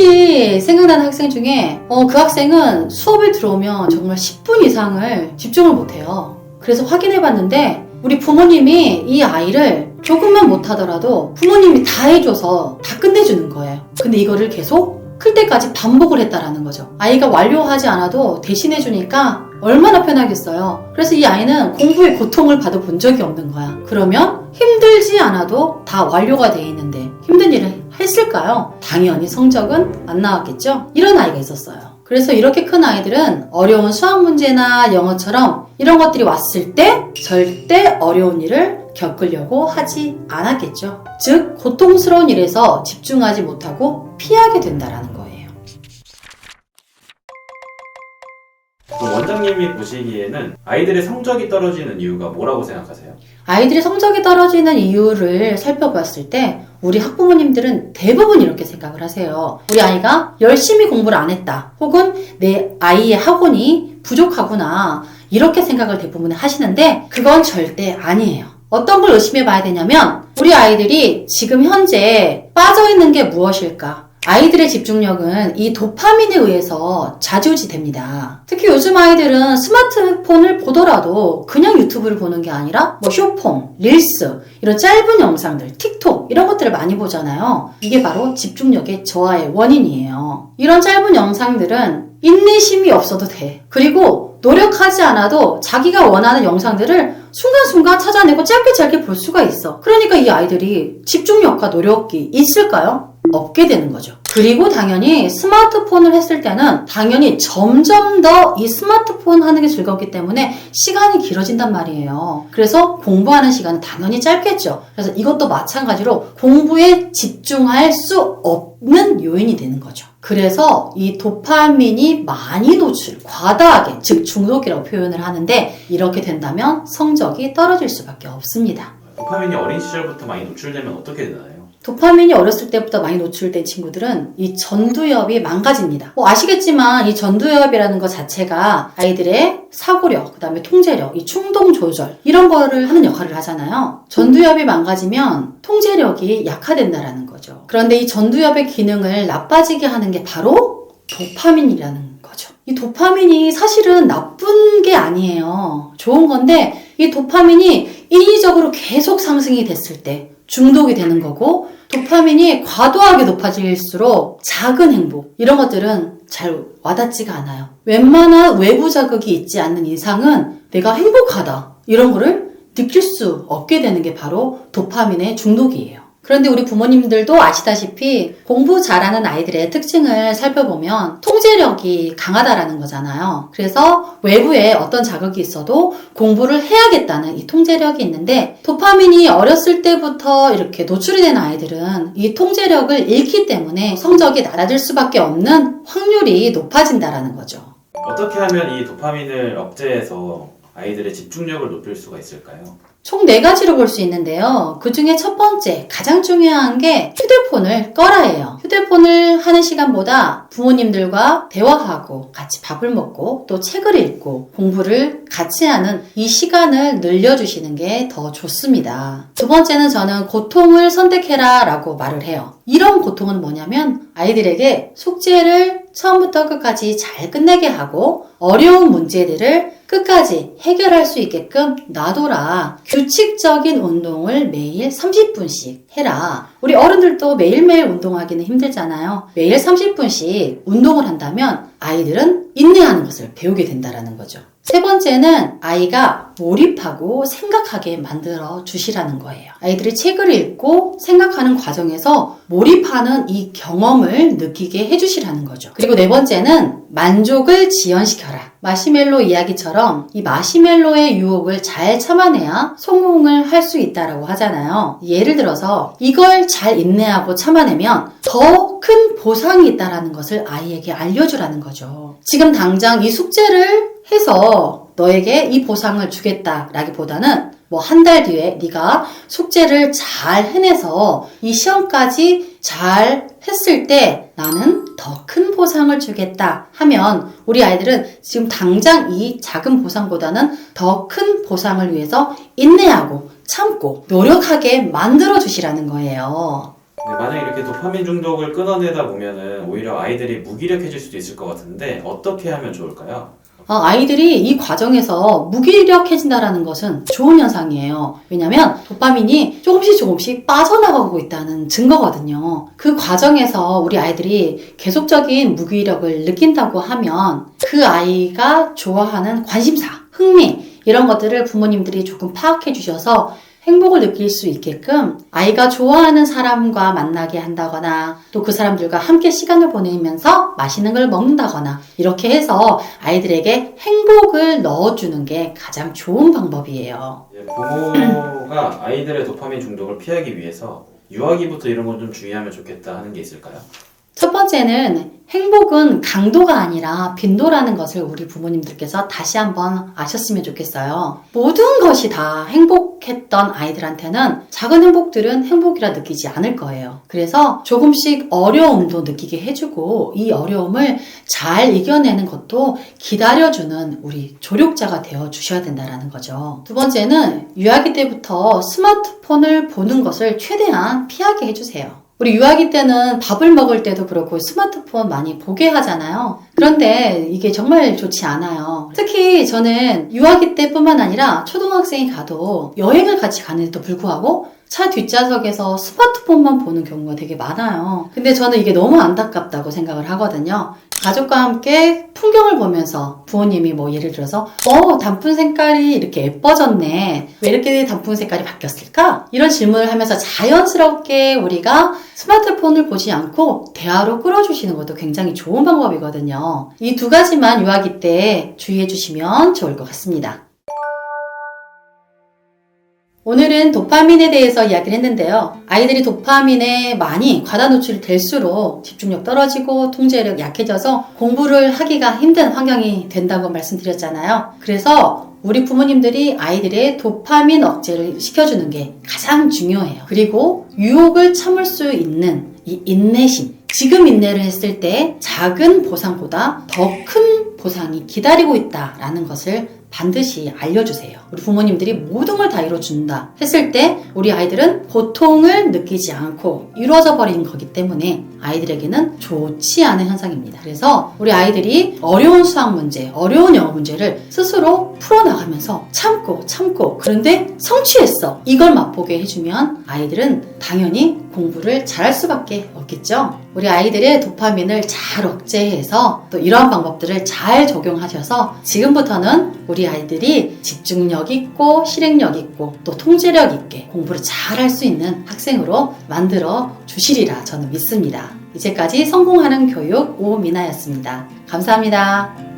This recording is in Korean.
특히 생각나는 학생 중에 그 학생은 수업에 들어오면 정말 10분 이상을 집중을 못해요. 그래서 확인해봤는데 우리 부모님이 이 아이를 조금만 못하더라도 부모님이 다 해줘서 다 끝내주는 거예요. 근데 이거를 계속 클 때까지 반복을 했다라는 거죠. 아이가 완료하지 않아도 대신해주니까 얼마나 편하겠어요. 그래서 이 아이는 공부의 고통을 받아본 적이 없는 거야. 그러면 힘들지 않아도 다 완료가 돼 있는데 힘든 일을 했을까요? 당연히 성적은 안 나왔겠죠? 이런 아이가 있었어요. 그래서 이렇게 큰 아이들은 어려운 수학 문제나 영어처럼 이런 것들이 왔을 때 절대 어려운 일을 겪으려고 하지 않았겠죠. 즉 고통스러운 일에서 집중하지 못하고 피하게 된다라는 거예요. 그럼 원장님이 보시기에는 아이들의 성적이 떨어지는 이유가 뭐라고 생각하세요? 아이들의 성적이 떨어지는 이유를 살펴봤을 때 우리 학부모님들은 대부분 이렇게 생각을 하세요. 우리 아이가 열심히 공부를 안 했다. 혹은 내 아이의 학원이 부족하구나. 이렇게 생각을 대부분 하시는데 그건 절대 아니에요. 어떤 걸 의심해 봐야 되냐면 우리 아이들이 지금 현재 빠져있는 게 무엇일까? 아이들의 집중력은 이 도파민에 의해서 좌지우지됩니다. 특히 요즘 아이들은 스마트폰을 보더라도 그냥 유튜브를 보는 게 아니라 쇼폼, 릴스, 이런 짧은 영상들, 틱톡 이런 것들을 많이 보잖아요. 이게 바로 집중력의 저하의 원인이에요. 이런 짧은 영상들은 인내심이 없어도 돼. 그리고 노력하지 않아도 자기가 원하는 영상들을 순간순간 찾아내고 짧게 볼 수가 있어. 그러니까 이 아이들이 집중력과 노력이 있을까요? 없게 되는 거죠. 그리고 당연히 스마트폰을 했을 때는 당연히 점점 더 이 스마트폰 하는 게 즐겁기 때문에 시간이 길어진단 말이에요. 그래서 공부하는 시간은 당연히 짧겠죠. 그래서 이것도 마찬가지로 공부에 집중할 수 없는 요인이 되는 거죠. 그래서 이 도파민이 많이 과다하게, 즉 중독이라고 표현을 하는데 이렇게 된다면 성적이 떨어질 수밖에 없습니다. 도파민이 어린 시절부터 많이 노출되면 어떻게 되나요? 도파민이 어렸을 때부터 많이 노출된 친구들은 이 전두엽이 망가집니다. 아시겠지만 이 전두엽이라는 것 자체가 아이들의 사고력, 그 다음에 통제력, 이 충동 조절 이런 거를 하는 역할을 하잖아요. 전두엽이 망가지면 통제력이 약화된다라는 거죠. 그런데 이 전두엽의 기능을 나빠지게 하는 게 바로 도파민이라는 거죠. 이 도파민이 사실은 나쁜 게 아니에요. 좋은 건데 이 도파민이 인위적으로 계속 상승이 됐을 때 중독이 되는 거고 도파민이 과도하게 높아질수록 작은 행복 이런 것들은 잘 와닿지가 않아요. 웬만한 외부 자극이 있지 않는 이상은 내가 행복하다 이런 거를 느낄 수 없게 되는 게 바로 도파민의 중독이에요. 그런데 우리 부모님들도 아시다시피 공부 잘하는 아이들의 특징을 살펴보면 통제력이 강하다라는 거잖아요. 그래서 외부에 어떤 자극이 있어도 공부를 해야겠다는 이 통제력이 있는데 도파민이 어렸을 때부터 이렇게 노출이 된 아이들은 이 통제력을 잃기 때문에 성적이 낮아질 수밖에 없는 확률이 높아진다라는 거죠. 어떻게 하면 이 도파민을 억제해서 아이들의 집중력을 높일 수가 있을까요? 총 4가지로 볼 수 있는데요. 그 중에 첫 번째, 가장 중요한 게 휴대폰을 꺼라예요. 휴대폰을 하는 시간보다 부모님들과 대화하고 같이 밥을 먹고 또 책을 읽고 공부를 같이 하는 이 시간을 늘려주시는 게 더 좋습니다. 두 번째는 저는 고통을 선택해라 라고 말을 해요. 이런 고통은 뭐냐면 아이들에게 숙제를 처음부터 끝까지 잘 끝내게 하고 어려운 문제들을 끝까지 해결할 수 있게끔 놔둬라. 규칙적인 운동을 매일 30분씩 해라. 우리 어른들도 매일매일 운동하기는 힘들잖아요. 매일 30분씩 운동을 한다면 아이들은 인내하는 것을 배우게 된다는 거죠. 세 번째는 아이가 몰입하고 생각하게 만들어 주시라는 거예요. 아이들이 책을 읽고 생각하는 과정에서 몰입하는 이 경험을 느끼게 해주시라는 거죠. 그리고 네 번째는 만족을 지연시켜라. 마시멜로 이야기처럼 이 마시멜로의 유혹을 잘 참아내야 성공을 할 수 있다라고 하잖아요. 예를 들어서 이걸 잘 인내하고 참아내면 더 큰 보상이 있다라는 것을 아이에게 알려주라는 거죠. 지금 당장 이 숙제를 해서 너에게 이 보상을 주겠다라기보다는 한 달 뒤에 네가 숙제를 잘 해내서 이 시험까지 잘 했을 때 나는 더 큰 보상을 주겠다 하면 우리 아이들은 지금 당장 이 작은 보상보다는 더 큰 보상을 위해서 인내하고 참고 노력하게 만들어 주시라는 거예요. 만약 이렇게 도파민 중독을 끊어내다 보면은 오히려 아이들이 무기력해질 수도 있을 것 같은데 어떻게 하면 좋을까요? 아이들이 이 과정에서 무기력해진다는 것은 좋은 현상이에요. 왜냐면 도파민이 조금씩 빠져나가고 있다는 증거거든요. 그 과정에서 우리 아이들이 계속적인 무기력을 느낀다고 하면 그 아이가 좋아하는 관심사, 흥미 이런 것들을 부모님들이 조금 파악해 주셔서 행복을 느낄 수 있게끔 아이가 좋아하는 사람과 만나게 한다거나 또 그 사람들과 함께 시간을 보내면서 맛있는 걸 먹는다거나 이렇게 해서 아이들에게 행복을 넣어주는 게 가장 좋은 방법이에요. 부모가 아이들의 도파민 중독을 피하기 위해서 유아기부터 이런 건 좀 주의하면 좋겠다 하는 게 있을까요? 첫 번째는 행복은 강도가 아니라 빈도라는 것을 우리 부모님들께서 다시 한번 아셨으면 좋겠어요. 모든 것이 다 행복했던 아이들한테는 작은 행복들은 행복이라 느끼지 않을 거예요. 그래서 조금씩 어려움도 느끼게 해주고 이 어려움을 잘 이겨내는 것도 기다려주는 우리 조력자가 되어주셔야 된다는 거죠. 두 번째는 유아기 때부터 스마트폰을 보는 것을 최대한 피하게 해주세요. 우리 유아기 때는 밥을 먹을 때도 그렇고 스마트폰 많이 보게 하잖아요. 그런데 이게 정말 좋지 않아요. 특히 저는 유아기 때뿐만 아니라 초등학생이 가도 여행을 같이 가는데도 불구하고 차 뒷좌석에서 스마트폰만 보는 경우가 되게 많아요. 근데 저는 이게 너무 안타깝다고 생각을 하거든요. 가족과 함께 풍경을 보면서 부모님이 뭐 예를 들어서 단풍 색깔이 이렇게 예뻐졌네. 왜 이렇게 단풍 색깔이 바뀌었을까? 이런 질문을 하면서 자연스럽게 우리가 스마트폰을 보지 않고 대화로 끌어주시는 것도 굉장히 좋은 방법이거든요. 이 두 가지만 유아기 때 주의해 주시면 좋을 것 같습니다. 오늘은 도파민에 대해서 이야기를 했는데요. 아이들이 도파민에 많이 과다 노출이 될수록 집중력 떨어지고 통제력 약해져서 공부를 하기가 힘든 환경이 된다고 말씀드렸잖아요. 그래서 우리 부모님들이 아이들의 도파민 억제를 시켜주는 게 가장 중요해요. 그리고 유혹을 참을 수 있는 이 인내심. 지금 인내를 했을 때 작은 보상보다 더 큰 보상이 기다리고 있다라는 것을 반드시 알려주세요. 우리 부모님들이 모든 걸 다 이뤄준다 했을 때 우리 아이들은 고통을 느끼지 않고 이루어져 버린 거기 때문에 아이들에게는 좋지 않은 현상입니다. 그래서 우리 아이들이 어려운 수학 문제, 어려운 영어 문제를 스스로 풀어나가면서 참고 그런데 성취했어. 이걸 맛보게 해주면 아이들은 당연히 공부를 잘할 수밖에 없겠죠. 우리 아이들의 도파민을 잘 억제해서 또 이러한 방법들을 잘 적용하셔서 지금부터는 우리 아이들이 집중력 있고 실행력 있고 또 통제력 있게 공부를 잘 할 수 있는 학생으로 만들어 주시리라 저는 믿습니다. 이제까지 성공하는 교육 오미나였습니다. 감사합니다.